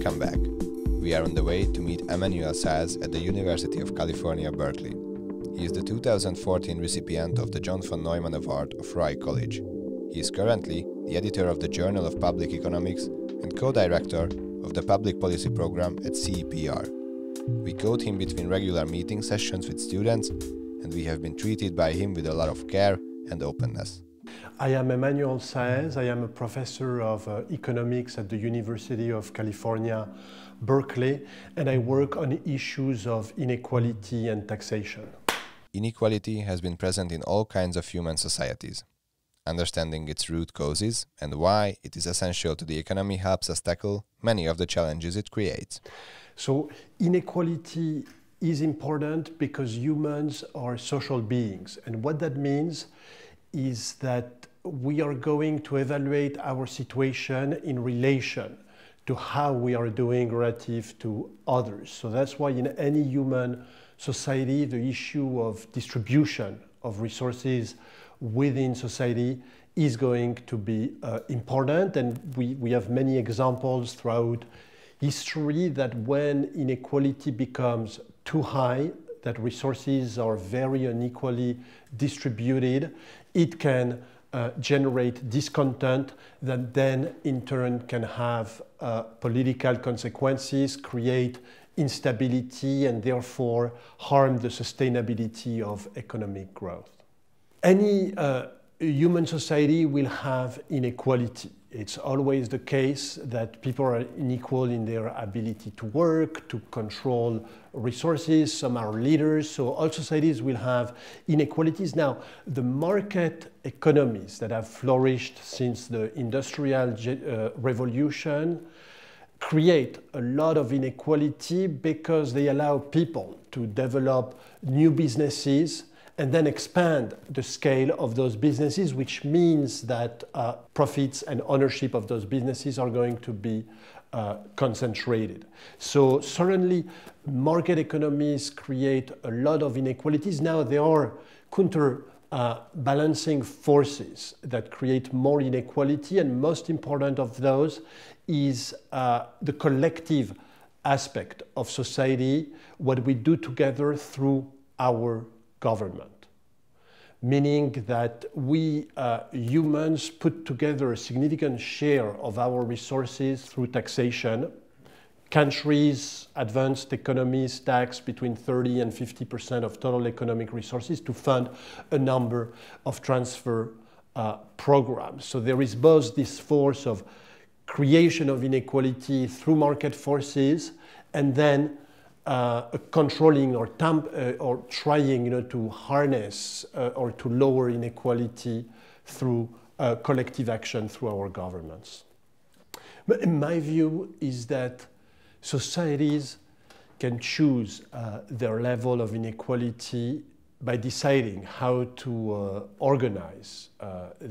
Welcome back. We are on the way to meet Emmanuel Saez at the University of California, Berkeley. He is the 2014 recipient of the John von Neumann Award of Roy College. He is currently the editor of the Journal of Public Economics and co-director of the Public Policy Program at CEPR. We quote him between regular meeting sessions with students, and we have been treated by him with a lot of care and openness. I am Emmanuel Saez. I am a professor of economics at the University of California, Berkeley, and I work on issues of inequality and taxation. Inequality has been present in all kinds of human societies. Understanding its root causes and why it is essential to the economy helps us tackle many of the challenges it creates. So inequality is important because humans are social beings, and what that means is that we are going to evaluate our situation in relation to how we are doing relative to others. So that's why in any human society, the issue of distribution of resources within society is going to be important. And we have many examples throughout history that when inequality becomes too high, that resources are very unequally distributed, it can generate discontent that then in turn can have political consequences, create instability, and therefore harm the sustainability of economic growth. Any human society will have inequality. It's always the case that people are unequal in their ability to work, to control resources. Some are leaders, so all societies will have inequalities. Now, the market economies that have flourished since the Industrial Revolution create a lot of inequality because they allow people to develop new businesses and then expand the scale of those businesses, which means that profits and ownership of those businesses are going to be concentrated. So certainly market economies create a lot of inequalities. Now there are counterbalancing forces that create more inequality, and most important of those is the collective aspect of society, what we do together through our government, meaning that we humans put together a significant share of our resources through taxation. Countries, advanced economies tax between 30 and 50% of total economic resources to fund a number of transfer programs. So there is both this force of creation of inequality through market forces and then controlling or trying to harness or to lower inequality through collective action through our governments. But in my view is that societies can choose their level of inequality by deciding how to organize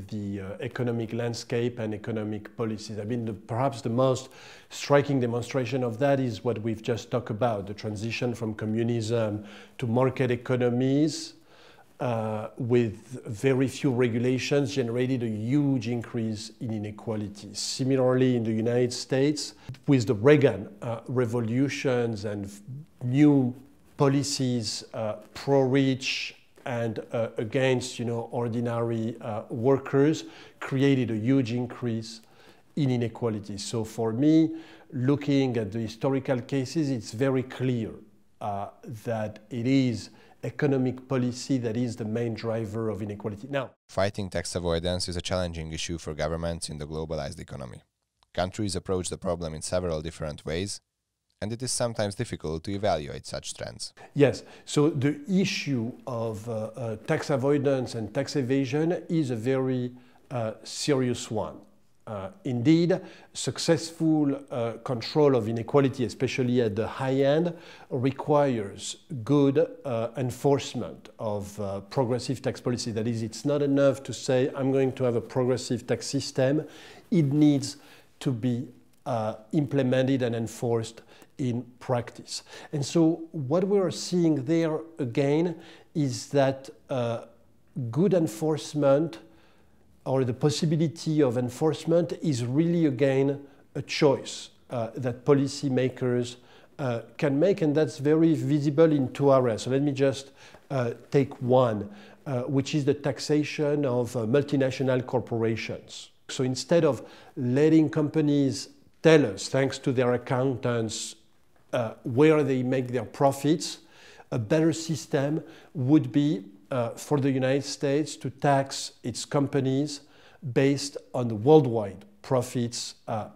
the economic landscape and economic policies. I mean, perhaps the most striking demonstration of that is what we've just talked about, the transition from communism to market economies with very few regulations generated a huge increase in inequality. Similarly, in the United States, with the Reagan revolutions and new policies pro-rich and against ordinary workers created a huge increase in inequality. So for me, looking at the historical cases, it's very clear that it is economic policy that is the main driver of inequality. Now, fighting tax avoidance is a challenging issue for governments in the globalized economy. Countries approach the problem in several different ways, and it is sometimes difficult to evaluate such trends. Yes, so the issue of tax avoidance and tax evasion is a very serious one. Indeed, successful control of inequality, especially at the high end, requires good enforcement of progressive tax policy. That is, it's not enough to say, I'm going to have a progressive tax system. It needs to be implemented and enforced in practice. And so what we are seeing there again is that good enforcement or the possibility of enforcement is really again a choice that policymakers can make, and that's very visible in two areas. So let me just take one, which is the taxation of multinational corporations. So instead of letting companies tell us, thanks to their accountants, where they make their profits, a better system would be for the United States to tax its companies based on the worldwide profits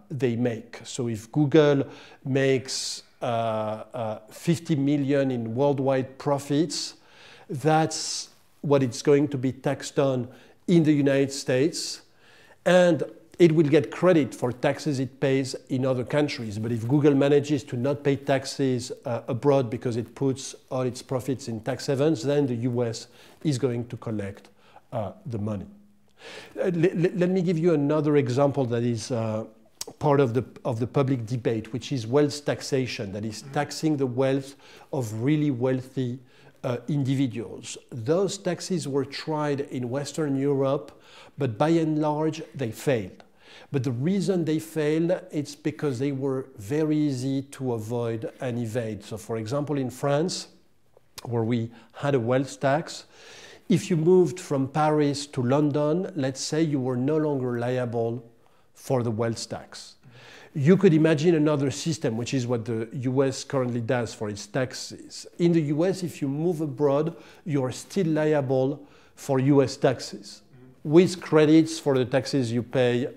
they make. So if Google makes 50 million in worldwide profits, that's what it's going to be taxed on in the United States, and it will get credit for taxes it pays in other countries. But if Google manages to not pay taxes abroad because it puts all its profits in tax havens, then the US is going to collect the money. Let me give you another example that is part of the public debate, which is wealth taxation, that is taxing the wealth of really wealthy individuals. Those taxes were tried in Western Europe, but by and large they failed. But the reason they failed is because they were very easy to avoid and evade. So for example, in France, where we had a wealth tax, if you moved from Paris to London, let's say, you were no longer liable for the wealth tax. You could imagine another system, which is what the US currently does for its taxes. In the US, if you move abroad, you are still liable for US taxes, with credits for the taxes you pay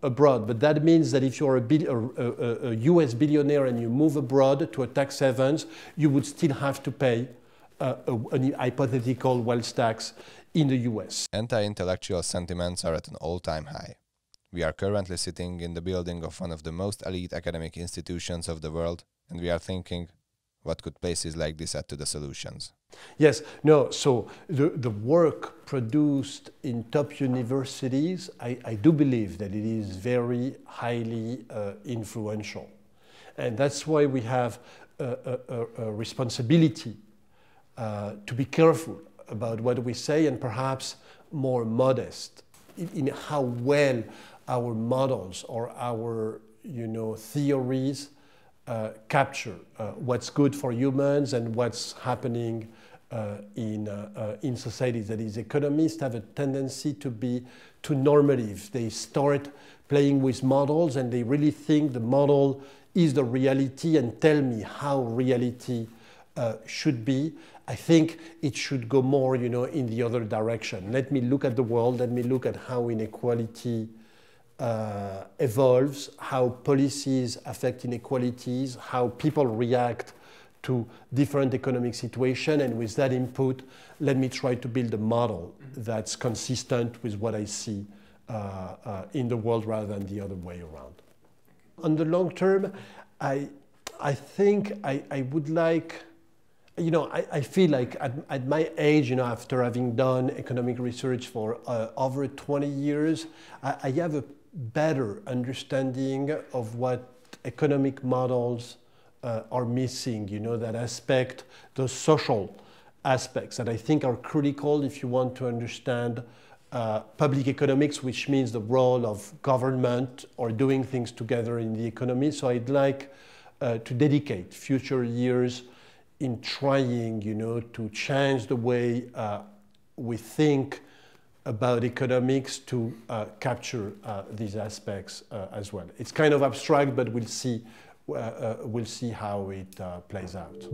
abroad. But that means that if you're a US billionaire and you move abroad to a tax havens, you would still have to pay a hypothetical wealth tax in the US. Anti-intellectual sentiments are at an all-time high. We are currently sitting in the building of one of the most elite academic institutions of the world, and we are thinking, what could places like this add to the solutions? Yes, no, so the work produced in top universities, I do believe that it is very highly influential. And that's why we have a responsibility to be careful about what we say, and perhaps more modest in how well our models or our theories capture what's good for humans and what's happening in societies. That is, economists have a tendency to be too normative. They start playing with models and they really think the model is the reality and tell me how reality should be. I think it should go more, in the other direction. Let me look at the world. Let me look at how inequality evolves, how policies affect inequalities, how people react to different economic situations, and with that input, let me try to build a model that's consistent with what I see in the world rather than the other way around. On the long term, I think I would like, I feel like at my age, after having done economic research for over 20 years, I have a better understanding of what economic models are missing, that aspect, those social aspects that I think are critical if you want to understand public economics, which means the role of government or doing things together in the economy. So I'd like to dedicate future years in trying, to change the way we think about economics to capture these aspects as well. It's kind of abstract, but we'll see how it plays out.